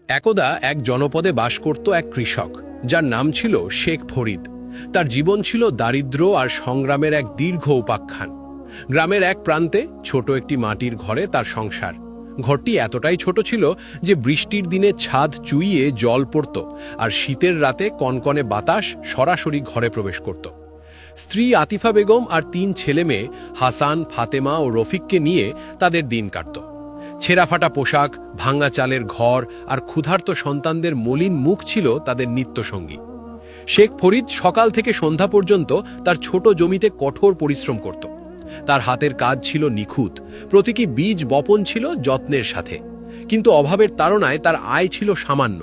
একদা এক জনপদে বাস করত এক কৃষক, যার নাম ছিল শেখ ফরিদ। তার জীবন ছিল দারিদ্র্য আর সংগ্রামের এক দীর্ঘ উপাখ্যান। গ্রামের এক প্রান্তে ছোট একটি মাটির ঘরে তার সংসার। ঘরটি এতটাই ছোট ছিল যে বৃষ্টির দিনে ছাদ চুইয়ে জল পড়ত, আর শীতের রাতে কনকনে বাতাস সরাসরি ঘরে প্রবেশ করত। স্ত্রী আতিফা বেগম আর 3 ছেলে মেয়ে হাসান, ফাতেমা ও রফিককে নিয়ে তাদের দিন কাটত। ছেঁড়াফাটা পোশাক, ভাঙা চালের ঘর আর ক্ষুধার্ত সন্তানদের মলিন মুখ ছিল তাদের নিত্যসঙ্গী। শেখ ফরিদ সকাল থেকে সন্ধ্যা পর্যন্ত তার ছোট জমিতে কঠোর পরিশ্রম করত। তার হাতের কাজ ছিল নিখুঁত, প্রতীকী বীজ বপন ছিল যত্নের সাথে। কিন্তু অভাবের তাড়নায় তার আয় ছিল সামান্য।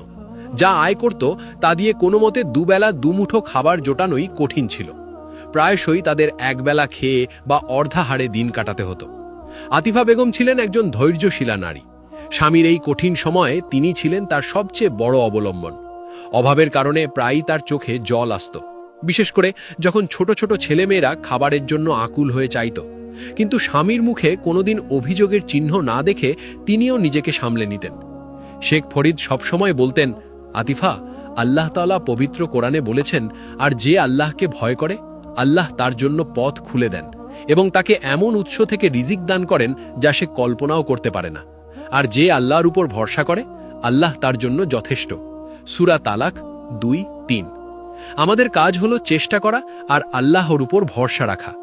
যা আয় করত তা দিয়ে কোনো মতে দুবেলা দুমুঠো খাবার জোটানোই কঠিন ছিল। প্রায়শই তাদের একবেলা খেয়ে বা অর্ধাহারে দিন কাটাতে হতো। আতিফা বেগম ছিলেন একজন ধৈর্যশীলা নারী। স্বামীর এই কঠিন সময়ে তিনি ছিলেন তার সবচেয়ে বড় অবলম্বন। অভাবের কারণে প্রায়ই তার চোখে জল আসত, বিশেষ করে যখন ছোট ছোট ছেলেমেয়েরা খাবারের জন্য আকুল হয়ে চাইত। কিন্তু স্বামীর মুখে কোনোদিন অভিযোগের চিহ্ন না দেখে তিনিও নিজেকে সামলে নিতেন। শেখ ফরিদ সবসময় বলতেন, আতিফা, আল্লাহ তাআলা পবিত্র কোরআনে বলেছেন, আর যে আল্লাহকে ভয় করে আল্লাহ তার জন্য পথ খুলে দেন এবং তাকে এমন উৎস থেকে রিজিক দান করেন যা সে কল্পনাও করতে পারে না। আর যে আল্লাহর উপর ভরসা করে আল্লাহ তার জন্য যথেষ্ট। সূরা তালাক 2:3। আমাদের কাজ হলো চেষ্টা করা আর আল্লাহর উপর ভরসা রাখা।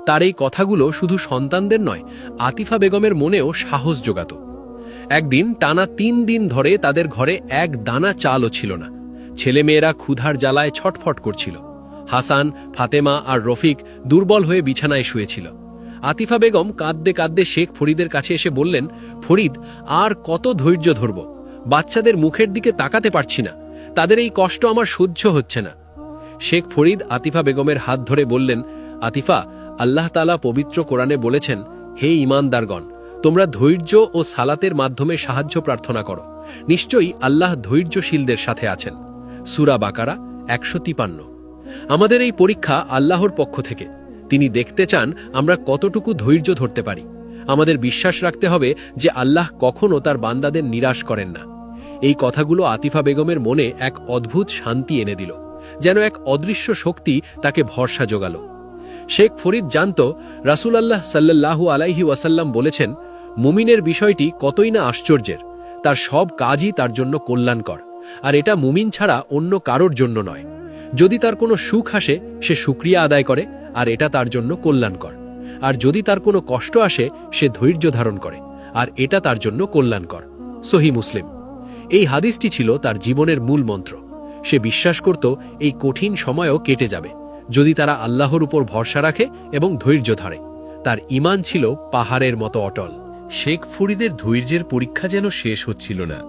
তার এই কথাগুলো শুধু সন্তানদের নয়, আতিফা বেগমের মনেও সাহস জোগাত। একদিন টানা 3 দিন ধরে তাদের ঘরে এক দানা চালও ছিল না। ছেলেমেয়েরা ক্ষুধার জ্বালায় ছটফট করছিল। হাসান, ফাতেমা আর রফিক দুর্বল হয়ে বিছানায় শুয়েছিল। আতিফা বেগম কাঁদতে কাঁদতে শেখ ফরিদের কাছে এসে বললেন, ফরিদ, আর কত ধৈর্য ধরব? বাচ্চাদের মুখের দিকে তাকাতে পারছি না, তাদের এই কষ্ট আমার সহ্য হচ্ছে না। শেখ ফরিদ আতিফা বেগমের হাত ধরে বললেন, আতিফা, আল্লাহ তাআলা পবিত্র কোরআনে বলেছেন, হে ঈমানদারগণ, তোমরা ধৈর্য ও সালাতের মাধ্যমে সাহায্য প্রার্থনা করো, নিশ্চয়ই আল্লাহ ধৈর্যশীলদের সাথে আছেন। সূরা বাকারা 153। আমাদের এই পরীক্ষা আল্লাহর পক্ষ থেকে। তিনি দেখতে চান আমরা কতটুকু ধৈর্য ধরতে পারি। আমাদের বিশ্বাস রাখতে হবে যে আল্লাহ কখনো তার বান্দাদের নিরাশ করেন না। এই কথাগুলো আতিফা বেগমের মনে এক অদ্ভুত শান্তি এনে দিল, যেন এক অদৃশ্য শক্তি তাকে ভরসা জোগাল। শেখ ফরিদ জানত, রাসূলুল্লাহ সাল্লাল্লাহু আলাইহি ওয়াসাল্লাম বলেছেন, মুমিনের বিষয়টি কতই না আশ্চর্যের, তার সব কাজই তার জন্য কল্যাণকর, আর এটা মুমিন ছাড়া অন্য কারোর জন্য নয়। যদি তার কোনো সুখ আসে সে শুকরিয়া আদায় করে, আর এটা তার জন্য কল্যাণকর। আর যদি তার কোনো কষ্ট আসে সে ধৈর্য ধারণ করে, আর এটা তার জন্য কল্যাণকর। সহিহ মুসলিম। এই হাদিসটি ছিল তার জীবনের মূল মন্ত্র। সে বিশ্বাস করত এই কঠিন সময়ও কেটে যাবে, যদি তারা আল্লাহর উপর ভরসা রাখে এবং ধৈর্য ধরে। তার ঈমান ছিল পাহাড়ের মতো অটল। শেখ ফরিদের ধৈর্যের পরীক্ষা যেন শেষ হচ্ছিল না।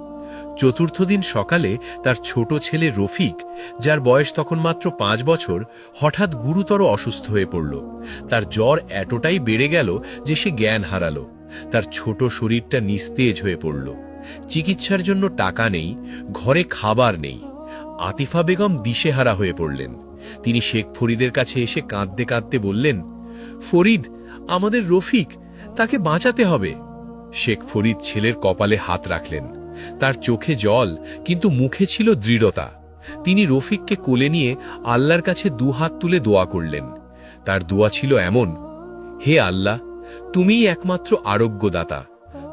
চতুর্থ দিন সকালে তার ছোট ছেলে রফিক, যার বয়স তখন মাত্র 5 বছর, হঠাৎ গুরুতর অসুস্থ হয়ে পড়ল। তার জ্বর এতটাই বেড়ে গেল যে সে জ্ঞান হারালো। তার ছোট শরীরটা নিস্তেজ হয়ে পড়ল। চিকিৎসার জন্য টাকা নেই, ঘরে খাবার নেই। আতিফা বেগম দিশেহারা হয়ে পড়লেন। তিনি শেখ ফরিদের কাছে এসে কাঁদতে কাঁদতে বললেন, ফরিদ, আমাদের রফিক, তাকে বাঁচাতে হবে। শেখ ফরিদ ছেলের কপালে হাত রাখলেন। তার চোখে জল, কিন্তু মুখে ছিল দৃঢ়তা। তিনি রফিককে কোলে নিয়ে আল্লাহর কাছে 2 হাত তুলে দোয়া করলেন। তার দোয়া ছিল এমন, হে আল্লাহ, তুমিই একমাত্র আরোগ্যদাতা,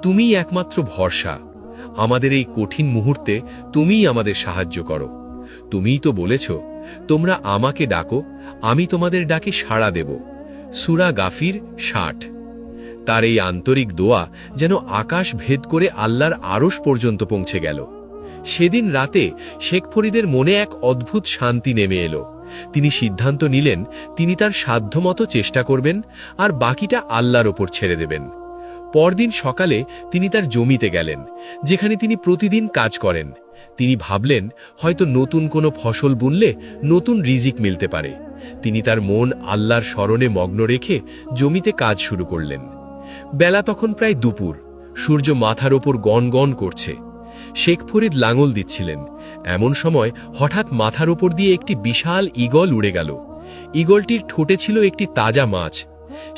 তুমিই একমাত্র ভরসা। আমাদের এই কঠিন মুহূর্তে তুমিই আমাদের সাহায্য করো। তুমিই তো বলেছ, তোমরা আমাকে ডাকো, আমি তোমাদের ডাকে সাড়া দেব। সূরা গাফির 60। তার এই আন্তরিক দোয়া যেন আকাশ ভেদ করে আল্লাহর আরশ পর্যন্ত পৌঁছে গেল। সেদিন রাতে শেখ ফরিদের মনে এক অদ্ভুত শান্তি নেমে এলো। তিনি সিদ্ধান্ত নিলেন তিনি তার সাধ্যমতো চেষ্টা করবেন, আর বাকিটা আল্লাহর ওপর ছেড়ে দেবেন। পরদিন সকালে তিনি তার জমিতে গেলেন, যেখানে তিনি প্রতিদিন কাজ করেন। তিনি ভাবলেন, হয়তো নতুন কোনো ফসল বুনলে নতুন রিজিক মিলতে পারে। তিনি তার মন আল্লাহর স্মরণে মগ্ন রেখে জমিতে কাজ শুরু করলেন। বেলা তখন প্রায় দুপুর। সূর্য মাথার ওপর গনগন করছে। শেখ ফরিদ লাঙল দিচ্ছিলেন। এমন সময় হঠাৎ মাথার ওপর দিয়ে একটি বিশাল ঈগল উড়ে গেল। ঈগলটির ঠোঁটে ছিল একটি তাজা মাছ।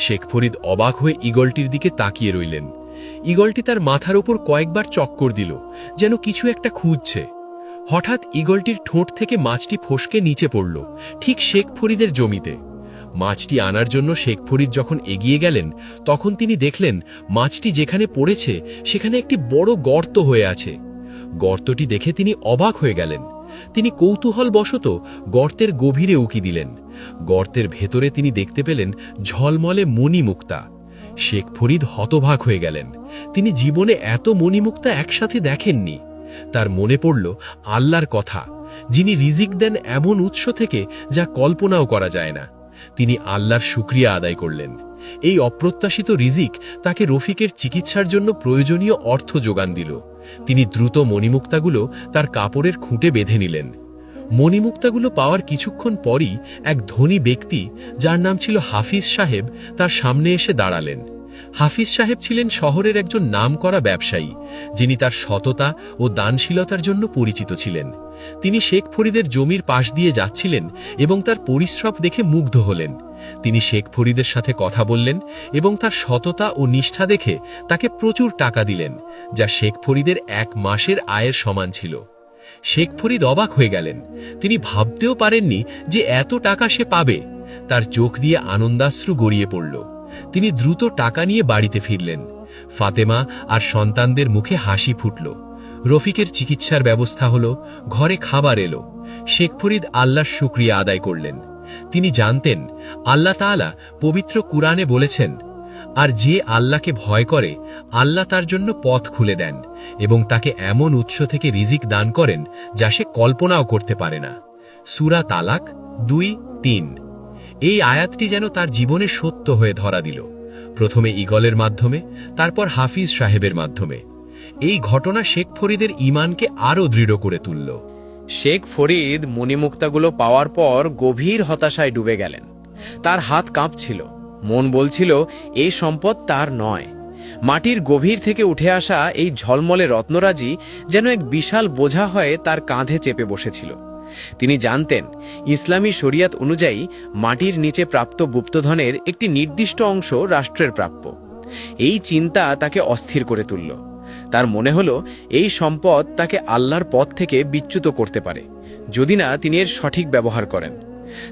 শেখ ফরিদ অবাক হয়ে ঈগলটির দিকে তাকিয়ে রইলেন। ঈগলটি তার মাথার উপর কয়েকবার চক্কর দিল, যেন কিছু একটা খুঁজছে। হঠাৎ ঈগলটির ঠোঁট থেকে মাছটি ফসকে নিচে পড়ল, ঠিক শেখ ফরিদের জমিতে। মাছটি আনার জন্য শেখ ফরিদ যখন এগিয়ে গেলেন, তখন তিনি দেখলেন মাছটি যেখানে পড়েছে সেখানে একটি বড় গর্ত হয়ে আছে। গর্তটি দেখে তিনি অবাক হয়ে গেলেন। তিনি কৌতূহলবশত গর্তের গভীরে উকি দিলেন। গর্তের ভেতরে তিনি দেখতে পেলেন ঝলমলে মণিমুক্তা। শেখ ফরিদ হতবাক হয়ে গেলেন। তিনি জীবনে এত মণিমুক্তা একসাথে দেখেননি। তার মনে পড়ল আল্লাহর কথা, যিনি রিজিক দেন এমন উৎস থেকে যা কল্পনাও করা যায় না। তিনি আল্লাহর শুকরিয়া আদায় করলেন। এই অপ্রত্যাশিত রিজিক তাকে রফিকের চিকিৎসার জন্য প্রয়োজনীয় অর্থ যোগান দিল। তিনি দ্রুত মণিমুক্তাগুলো তার কাপড়ের খুঁটে বেঁধে নিলেন। মণিমুক্তাগুলো পাওয়ার কিছুক্ষণ পরই এক ধনী ব্যক্তি, যার নাম ছিল হাফিজ সাহেব, তার সামনে এসে দাঁড়ালেন। হাফিজ সাহেব ছিলেন শহরের একজন নামকরা ব্যবসায়ী, যিনি তার সততা ও দানশীলতার জন্য পরিচিত ছিলেন। তিনি শেখ ফরিদের জমির পাশ দিয়ে যাচ্ছিলেন এবং তার পরিশ্রম দেখে মুগ্ধ হলেন। তিনি শেখ ফরিদের সাথে কথা বললেন এবং তার সততা ও নিষ্ঠা দেখে তাকে প্রচুর টাকা দিলেন, যা শেখ ফরিদের 1 মাসের আয়ের সমান ছিল। শেখ ফরিদ অবাক হয়ে গেলেন। তিনি ভাবতেও পারেননি যে এত টাকা সে পাবে। তার চোখ দিয়ে আনন্দাশ্রু গড়িয়ে পড়ল। তিনি দ্রুত টাকা নিয়ে বাড়িতে ফিরলেন। ফাতেমা আর সন্তানদের মুখে হাসি ফুটল। রফিকের চিকিৎসার ব্যবস্থা হলো, ঘরে খাবার এলো। শেখ ফরিদ আল্লাহর শুকরিয়া আদায় করলেন। তিনি জানতেন আল্লাহ তাআলা পবিত্র কুরআনে বলেছেন, আর যে আল্লাহকে ভয় করে আল্লাহ তার জন্য পথ খুলে দেন এবং তাকে এমন উৎস থেকে রিজিক দান করেন যা সে কল্পনাও করতে পারে না। সূরা তালাক 2:3। এই আয়াতটি যেন তার জীবনে সত্য হয়ে ধরা দিল, প্রথমে ঈগলের মাধ্যমে, তারপর হাফিজ সাহেবের মাধ্যমে। এই ঘটনা শেখ ফরিদের ঈমানকে আরও দৃঢ় করে তুলল। শেখ ফরিদ মণিমুক্তাগুলো পাওয়ার পর গভীর হতাশায় ডুবে গেলেন। তার হাত কাঁপছিল, মন বলছিল এই সম্পদ তার নয়। মাটির গভীর থেকে উঠে আসা এই ঝলমলে রত্নরাজি যেন এক বিশাল বোঝা হয়ে তার কাঁধে চেপে বসেছিল। তিনি জানতেন ইসলামী শরিয়াত অনুযায়ী মাটির নিচে প্রাপ্ত গুপ্তধনের একটি নির্দিষ্ট অংশ রাষ্ট্রের প্রাপ্য। এই চিন্তা তাকে অস্থির করে তুলল। তার মনে হলো এই সম্পদ তাকে আল্লাহর পথ থেকে বিচ্যুত করতে পারে, যদি না তিনি এর সঠিক ব্যবহার করেন।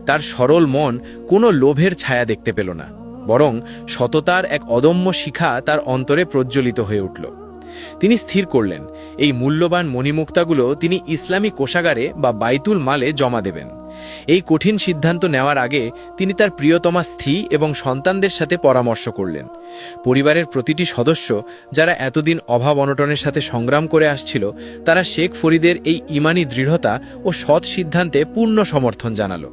তার সরল মন কোনো লোভের ছায়া দেখতে পেল না, বরং সততার এক অদম্য শিখা তার অন্তরে প্রজ্বলিত হয়ে উঠল। তিনি স্থির করলেন এই মূল্যবান মণিমুক্তাগুলো তিনি ইসলামী কোষাগারে বা বাইতুল মালে জমা দেবেন। এই কঠিন সিদ্ধান্ত নেওয়ার আগে তিনি তার প্রিয়তমা স্ত্রী এবং সন্তানদের সাথে পরামর্শ করলেন। পরিবারের প্রতিটি সদস্য, যারা এতদিন অভাব অনটনের সাথে সংগ্রাম করে আসছিল, তারা শেখ ফরিদের এই ঈমানি দৃঢ়তা ও সৎ সিদ্ধান্তে পূর্ণ সমর্থন জানালো।